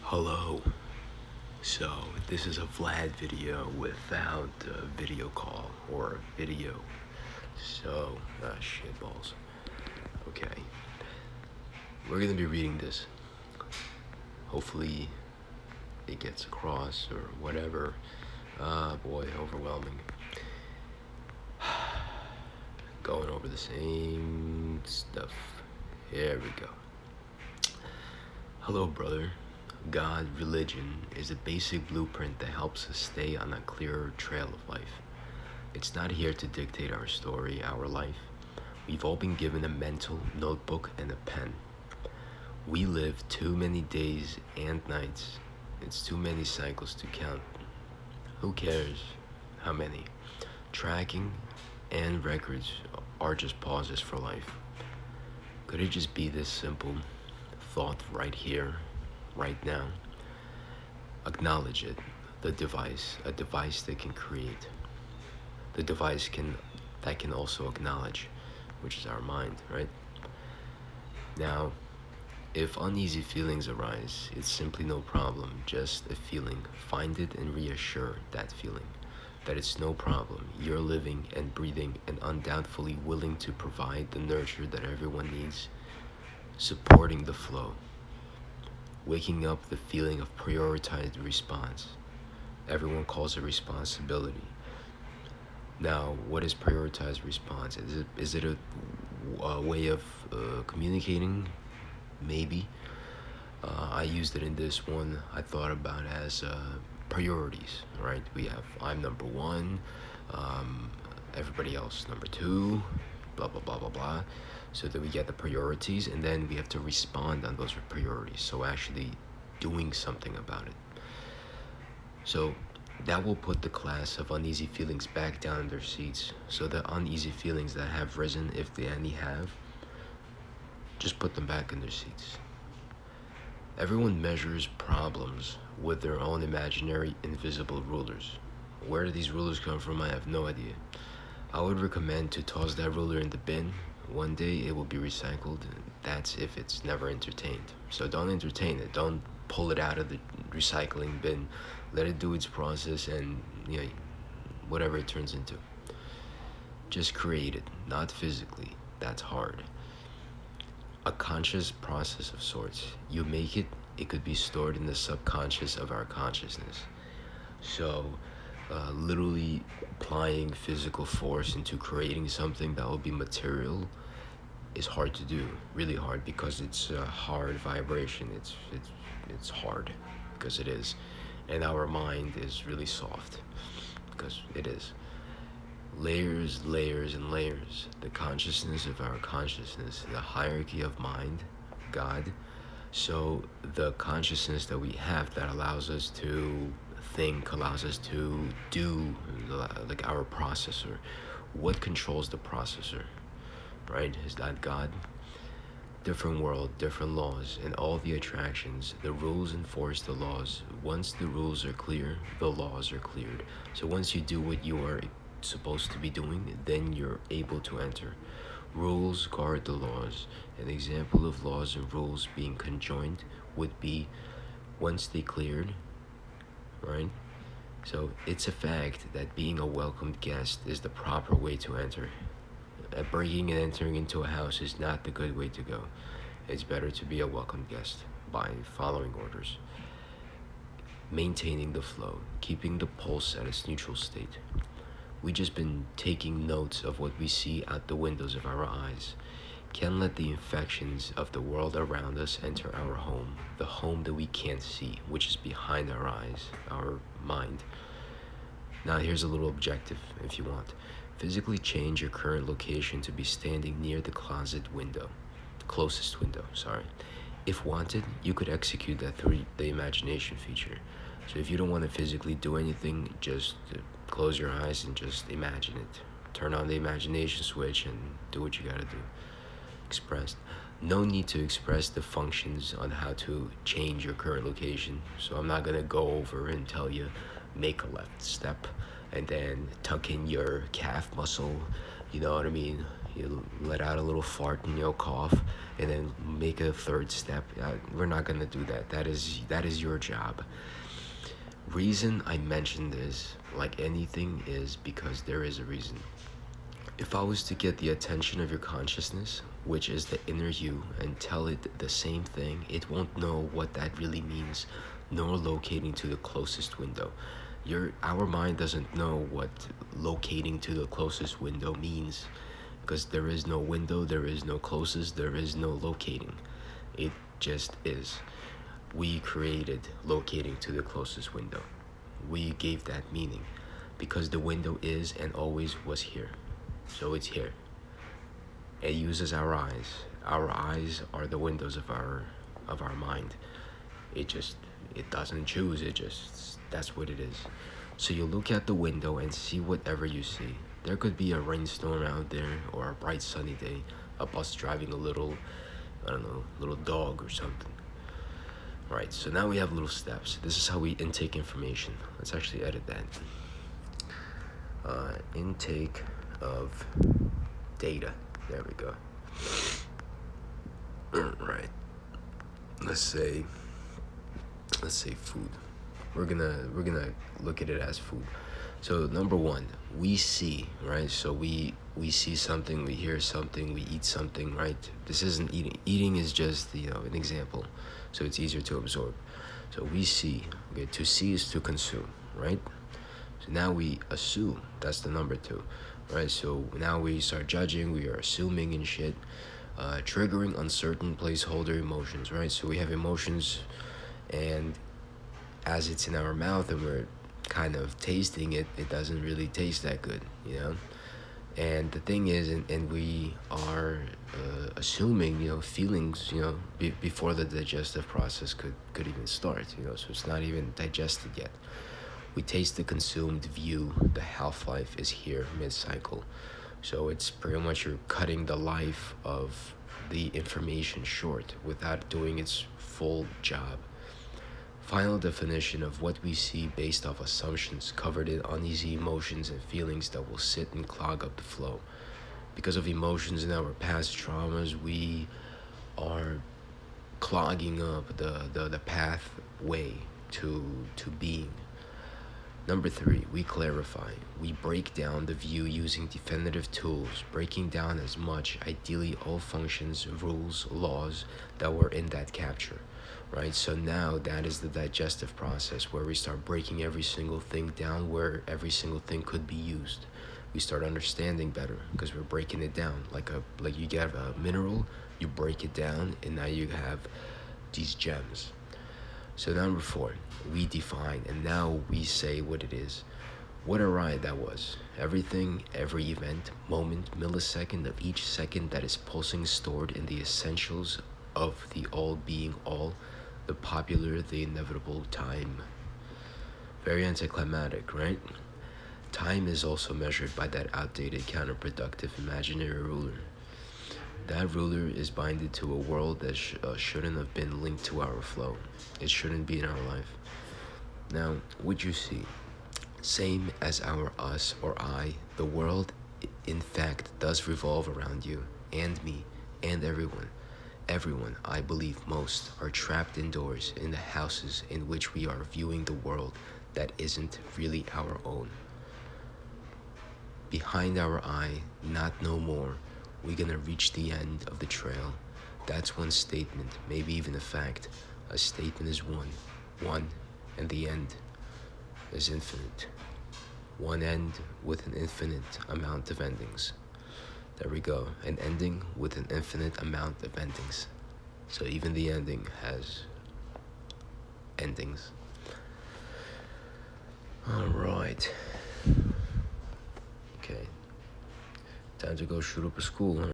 Hello. So, this is a Vlad video without a video call or video. So, shitballs. Okay. We're gonna be reading this. Hopefully, it gets across or whatever. Boy, overwhelming. Going over the same stuff. Here we go. Hello, brother. God, religion, is a basic blueprint that helps us stay on a clearer trail of life. It's not here to dictate our story, our life. We've all been given a mental notebook and a pen. We live too many days and nights. It's too many cycles to count. Who cares how many? Tracking and records are just pauses for life. Could it just be this simple? Thought right here, right now. Acknowledge it. A device that can create. The device that can also acknowledge, which is our mind, right? Now, if uneasy feelings arise, it's simply no problem, just a feeling. Find it and reassure that feeling that it's no problem. You're living and breathing and undoubtedly willing to provide the nurture that everyone needs, supporting the flow. Waking up the feeling of prioritized response. Everyone calls it responsibility. Now, what is prioritized response? Is it a way of communicating? Maybe. I used it in this one. I thought about it as priorities, right? We have I'm number one, everybody else number two, blah, blah, blah, blah, blah. So that we get the priorities, and then we have to respond on those priorities. So actually doing something about it. So that will put the class of uneasy feelings back down in their seats. So the uneasy feelings that have risen, if they any have, just put them back in their seats. Everyone measures problems with their own imaginary invisible rulers. Where do these rulers come from? I have no idea. I would recommend to toss that ruler in the bin. One day it will be recycled. That's if it's never entertained. So don't entertain it. Don't pull it out of the recycling bin. Let it do its process and whatever it turns into. Just create it, not physically. That's hard. A conscious process of sorts. You make it, it could be stored in the subconscious of our consciousness. So literally applying physical force into creating something that will be material is hard to do, really hard, because it's a hard vibration. It's hard because it is, and our mind is really soft because it is. Layers, layers, and layers. The consciousness of our consciousness, the hierarchy of mind, God. So the consciousness that we have that allows us to think, allows us to do, like our processor. What controls the processor, right? Is that God? Different world, different laws, and all the attractions. The rules enforce the laws. Once the rules are clear, the laws are cleared. So once you do what you are supposed to be doing, then you're able to enter. Rules guard the laws. An example of laws and rules being conjoined would be once they cleared, right? So it's a fact that being a welcomed guest is the proper way to enter. Breaking and entering into a house is not the good way to go. It's better to be a welcomed guest by following orders. Maintaining the flow, keeping the pulse at its neutral state. We just been taking notes of what we see out the windows of our eyes. Can't let the infections of the world around us enter our home, the home that we can't see, which is behind our eyes, our mind. Now here's a little objective, if you want. Physically change your current location to be standing near the closet window, closest window, sorry. If wanted, you could execute that through the imagination feature. So if you don't want to physically do anything, just close your eyes and just imagine it. Turn on the imagination switch and do what you gotta do. Expressed. No need to express the functions on how to change your current location. So I'm not gonna go over and tell you make a left step and then tuck in your calf muscle, you know what I mean? You let out a little fart and you'll cough, and then make a third step. We're not gonna do that. That is your job. Reason I mentioned this, like anything, is because there is a reason. If I was to get the attention of your consciousness, which is the inner you, and tell it the same thing, it won't know what that really means, nor locating to the closest window. Our mind doesn't know what locating to the closest window means, because there is no window, there is no closest, there is no locating. It just is. We created locating to the closest window. We gave that meaning because the window is and always was here. So it's here. It uses our eyes. Our eyes are the windows of our mind. It doesn't choose. That's what it is. So you look at the window and see whatever you see. There could be a rainstorm out there, or a bright sunny day, a bus driving a little dog or something. Right, so now we have little steps. This is how we intake information. Let's actually edit that. Intake of data. There we go. Right. Let's say food. We're gonna look at it as food. So number one, we see, right? So we see something, we hear something, we eat something, right? This isn't eating. Eating is just an example, so it's easier to absorb. So we see. Okay, to see is to consume, right? So now we assume. That's the number two, right? So now we start judging. We are assuming and shit, triggering uncertain placeholder emotions, right? So we have emotions, and as it's in our mouth and we're kind of tasting it, it doesn't really taste that good, And the thing is, and we are assuming, feelings, before the digestive process could even start, so it's not even digested yet. We taste the consumed view, the half-life is here mid-cycle. So it's pretty much you're cutting the life of the information short without doing its full job. Final definition of what we see based off assumptions covered in uneasy emotions and feelings that will sit and clog up the flow. Because of emotions in our past traumas, we are clogging up the pathway to being. Number three, we clarify. We break down the view using definitive tools, breaking down as much, ideally all functions, rules, laws that were in that capture. Right, so now that is the digestive process where we start breaking every single thing down, where every single thing could be used. We start understanding better because we're breaking it down. Like you get a mineral, you break it down, and now you have these gems. So number four, we define, and now we say what it is. What a ride that was. Everything, every event, moment, millisecond of each second that is pulsing, stored in the essentials of the all being all, the popular, the inevitable time. Very anticlimactic, right? Time is also measured by that outdated, counterproductive, imaginary ruler. That ruler is binded to a world that shouldn't have been linked to our flow. It shouldn't be in our life. Now, what you see, same as our us or I, the world, in fact, does revolve around you and me and everyone. Everyone, I believe most, are trapped indoors in the houses in which we are viewing the world that isn't really our own. Behind our eye, not no more, we're gonna reach the end of the trail. That's one statement, maybe even a fact. A statement is one, and the end is infinite. One end with an infinite amount of endings. There we go, an ending with an infinite amount of endings. So even the ending has endings. All right. Okay. Time to go shoot up a school, huh?